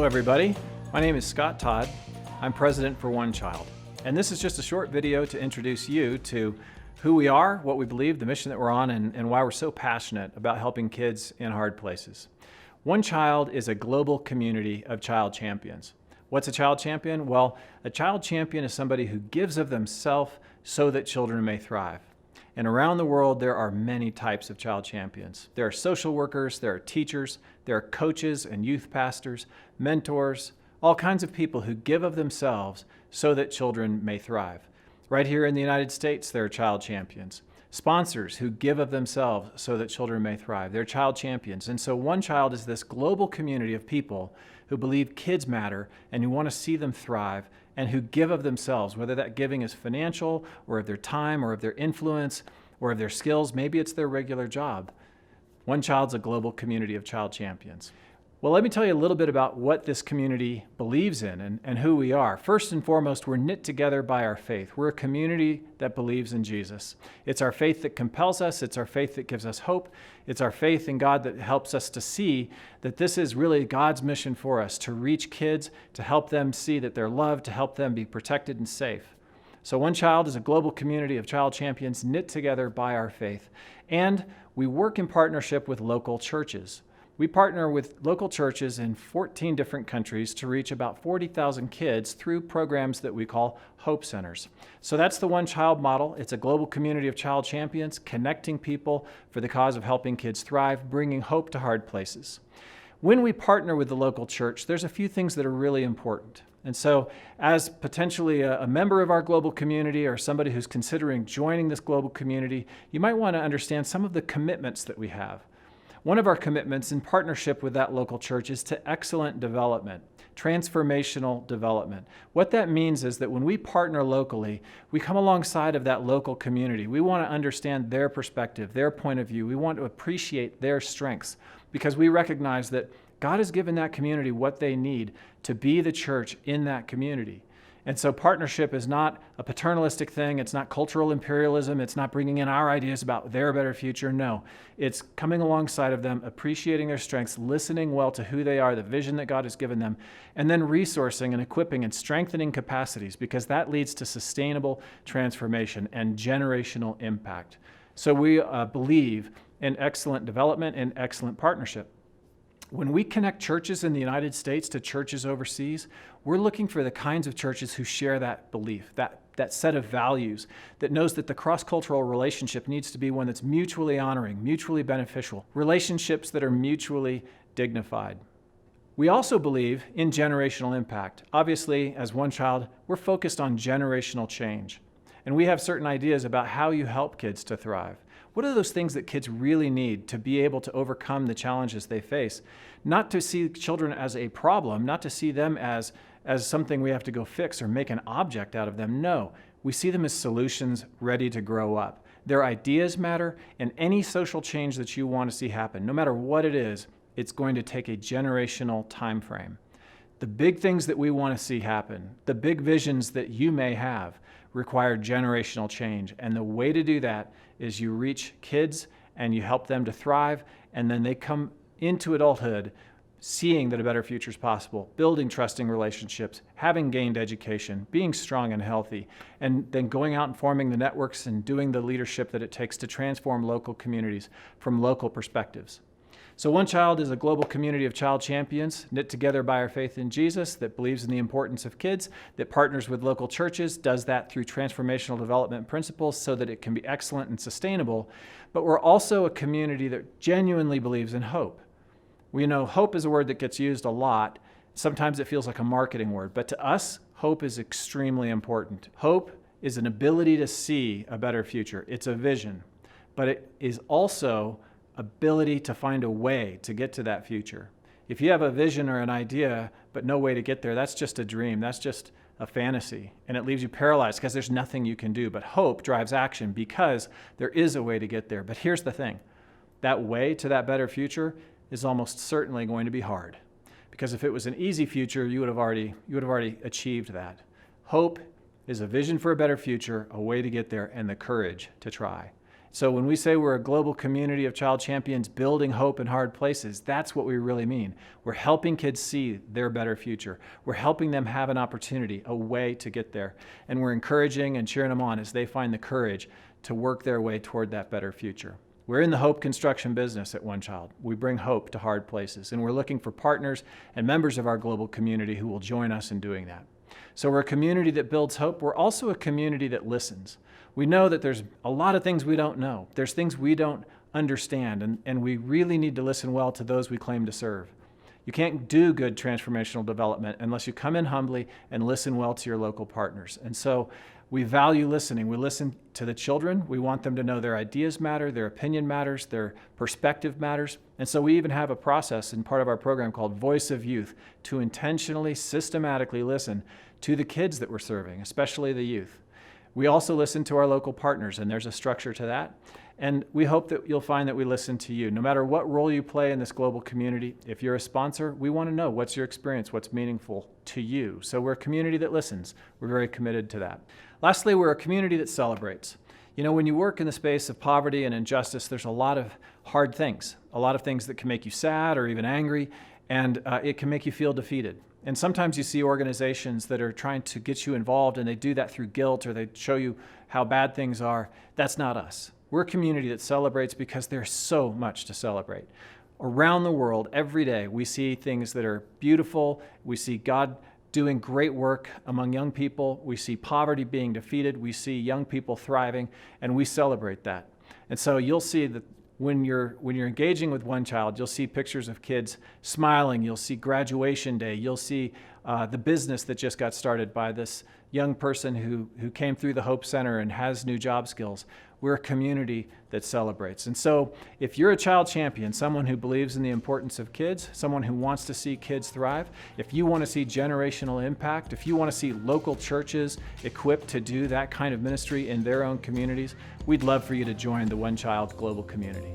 everybody. My name is Scott Todd. I'm president for OneChild. And this is just a short video to introduce you to who we are, what we believe, the mission that we're on, and why we're so passionate about helping kids in hard places. OneChild is a global community of child champions. What's a child champion? Well, a child champion is somebody who gives of themselves so that children may thrive. And around the world, there are many types of child champions. There are social workers, there are teachers, there are coaches and youth pastors, mentors, all kinds of people who give of themselves so that children may thrive. Right here in the United States, there are child champions. Sponsors who give of themselves so that children may thrive. They're child champions. And so OneChild is this global community of people who believe kids matter and who want to see them thrive and who give of themselves, whether that giving is financial or of their time or of their influence or of their skills. Maybe it's their regular job. OneChild's a global community of child champions. Well, let me tell you a little bit about what this community believes in and who we are. First and foremost, we're knit together by our faith. We're a community that believes in Jesus. It's our faith that compels us. It's our faith that gives us hope. It's our faith in God that helps us to see that this is really God's mission for us, to reach kids, to help them see that they're loved, to help them be protected and safe. So OneChild is a global community of child champions knit together by our faith. And we work in partnership with local churches. We partner with local churches in 14 different countries to reach about 40,000 kids through programs that we call Hope Centers. So that's the OneChild model. It's a global community of child champions, connecting people for the cause of helping kids thrive, bringing hope to hard places. When we partner with the local church, there's a few things that are really important. And so as potentially a member of our global community or somebody who's considering joining this global community, you might want to understand some of the commitments that we have. One of our commitments in partnership with that local church is to excellent development, transformational development. What that means is that when we partner locally, we come alongside of that local community. We want to understand their perspective, their point of view. We want to appreciate their strengths because we recognize that God has given that community what they need to be the church in that community. And so partnership is not a paternalistic thing. It's not cultural imperialism. It's not bringing in our ideas about their better future. No, it's coming alongside of them, appreciating their strengths, listening well to who they are, the vision that God has given them, and then resourcing and equipping and strengthening capacities because that leads to sustainable transformation and generational impact. So we believe in excellent development and excellent partnership. When we connect churches in the United States to churches overseas, we're looking for the kinds of churches who share that belief, that set of values, that knows that the cross-cultural relationship needs to be one that's mutually honoring, mutually beneficial, relationships that are mutually dignified. We also believe in generational impact. Obviously, as OneChild, we're focused on generational change. And we have certain ideas about how you help kids to thrive. What are those things that kids really need to be able to overcome the challenges they face? Not to see children as a problem, not to see them as something we have to go fix or make an object out of them. No, we see them as solutions ready to grow up. Their ideas matter, and any social change that you want to see happen, no matter what it is, it's going to take a generational time frame. The big things that we want to see happen, the big visions that you may have, require generational change. And the way to do that is you reach kids and you help them to thrive, and then they come into adulthood seeing that a better future is possible, building trusting relationships, having gained education, being strong and healthy, and then going out and forming the networks and doing the leadership that it takes to transform local communities from local perspectives. So OneChild is a global community of child champions knit together by our faith in Jesus that believes in the importance of kids, that partners with local churches, does that through transformational development principles so that it can be excellent and sustainable. But we're also a community that genuinely believes in hope. We know hope is a word that gets used a lot. Sometimes it feels like a marketing word, but to us, hope is extremely important. Hope is an ability to see a better future. It's a vision, but it is also ability to find a way to get to that future. If you have a vision or an idea, but no way to get there, that's just a dream. That's just a fantasy. And it leaves you paralyzed because there's nothing you can do. But hope drives action because there is a way to get there. But here's the thing. That way to that better future is almost certainly going to be hard. Because if it was an easy future, you would have already achieved that. Hope is a vision for a better future, a way to get there, and the courage to try. So when we say we're a global community of child champions building hope in hard places, that's what we really mean. We're helping kids see their better future. We're helping them have an opportunity, a way to get there. And we're encouraging and cheering them on as they find the courage to work their way toward that better future. We're in the hope construction business at OneChild. We bring hope to hard places, and we're looking for partners and members of our global community who will join us in doing that. So we're a community that builds hope. We're also a community that listens. We know that there's a lot of things we don't know. There's things we don't understand, and we really need to listen well to those we claim to serve. You can't do good transformational development unless you come in humbly and listen well to your local partners. And so we value listening. We listen to the children. We want them to know their ideas matter, their opinion matters, their perspective matters. And so we even have a process in part of our program called Voice of Youth to intentionally, systematically listen to the kids that we're serving, especially the youth. We also listen to our local partners, and there's a structure to that. And we hope that you'll find that we listen to you. No matter what role you play in this global community, if you're a sponsor, we want to know what's your experience, what's meaningful to you. So we're a community that listens. We're very committed to that. Lastly, we're a community that celebrates. You know, when you work in the space of poverty and injustice, there's a lot of hard things, a lot of things that can make you sad or even angry, and it can make you feel defeated. And sometimes you see organizations that are trying to get you involved, and they do that through guilt, or they show you how bad things are. That's not us. We're a community that celebrates because there's so much to celebrate. Around the world, every day, we see things that are beautiful. We see God doing great work among young people. We see poverty being defeated. We see young people thriving, and we celebrate that. And so you'll see that when you're engaging with OneChild, you'll see pictures of kids smiling. You'll see graduation day. You'll see the business that just got started by this young person who came through the Hope Center and has new job skills. We're a community that celebrates. And so if you're a child champion, someone who believes in the importance of kids, someone who wants to see kids thrive, if you want to see generational impact, if you want to see local churches equipped to do that kind of ministry in their own communities, we'd love for you to join the OneChild global community.